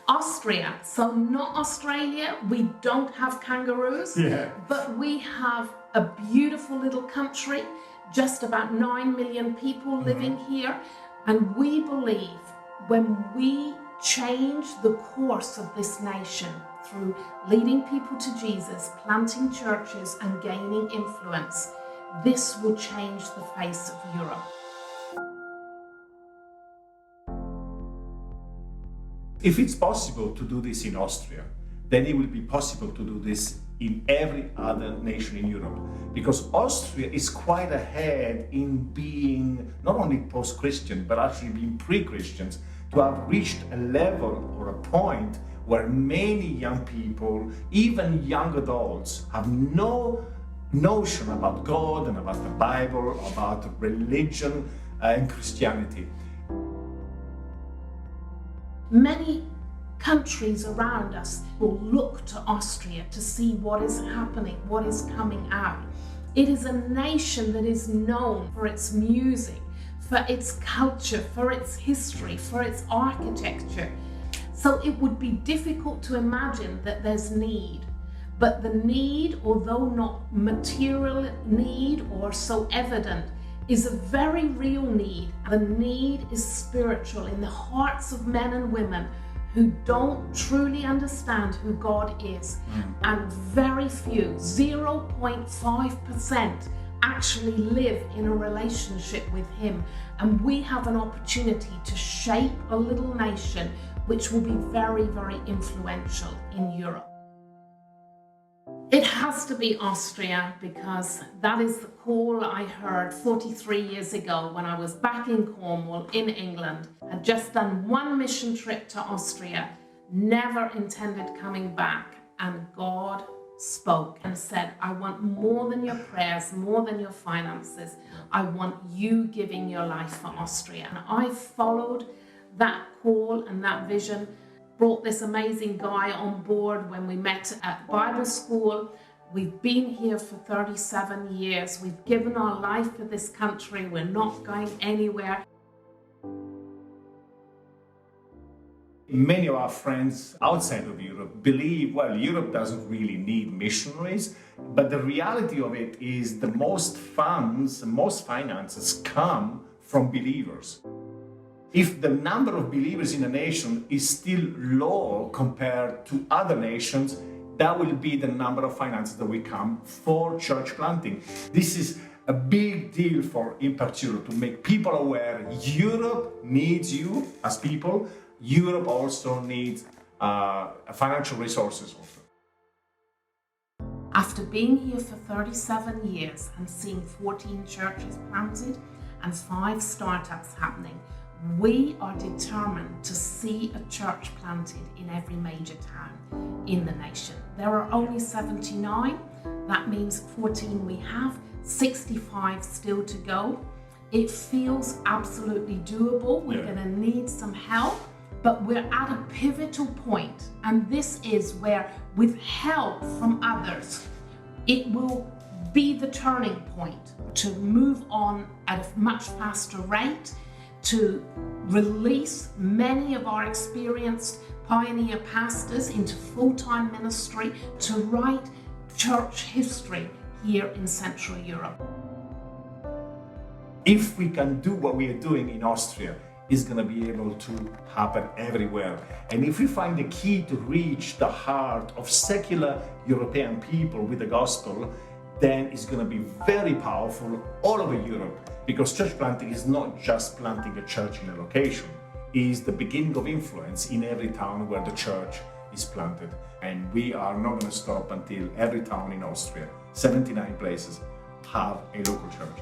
Austria, so not Australia, we don't have kangaroos, but we have a beautiful little country, just about 9 million people living here, and we believe when we change the course of this nation through leading people to Jesus, planting churches and gaining influence, this will change the face of Europe. If it's possible to do this in Austria, then it will be possible to do this in every other nation in Europe, because Austria is quite ahead in being not only post-Christian, but actually being pre-Christians, to have reached a level or a point where many young people, even young adults, have no notion about God and about the Bible, about religion and Christianity. Many countries around us will look to Austria to see what is happening, what is coming out. It is a nation that is known for its music, for its culture, for its history, for its architecture. So it would be difficult to imagine that there's need. But the need, although not material need or so evident, is a very real need. The need is spiritual in the hearts of men and women who don't truly understand who God is. And very few, 0.5%, actually live in a relationship with Him. And we have an opportunity to shape a little nation which will be very, very influential in Europe. It has to be Austria, because that is the call I heard 43 years ago when I was back in Cornwall in England. I'd just done one mission trip to Austria, never intended coming back, and God spoke and said, I want more than your prayers, more than your finances. I want you giving your life for Austria. And I followed that call and that vision. Brought this amazing guy on board when we met at Bible school. We've been here for 37 years. We've given our life for this country. We're not going anywhere. Many of our friends outside of Europe believe, well, Europe doesn't really need missionaries, but the reality of it is the most funds, most finances come from believers. If the number of believers in a nation is still low compared to other nations, that will be the number of finances that will come for church planting. This is a big deal for Impact Europe, to make people aware Europe needs you as people. Europe also needs financial resources also. After being here for 37 years and seeing 14 churches planted and 5 startups happening, we are determined to see a church planted in every major town in the nation. There are only 79. That means 14 we have, 65 still to go. It feels absolutely doable. We're going to need some help, but we're at a pivotal point. And this is where, with help from others, it will be the turning point to move on at a much faster rate, to release many of our experienced pioneer pastors into full-time ministry, to write church history here in Central Europe. If we can do what we are doing in Austria, it's going to be able to happen everywhere. And if we find the key to reach the heart of secular European people with the gospel, then it's going to be very powerful all over Europe. Because church planting is not just planting a church in a location. It is the beginning of influence in every town where the church is planted. And we are not going to stop until every town in Austria, 79 places, have a local church.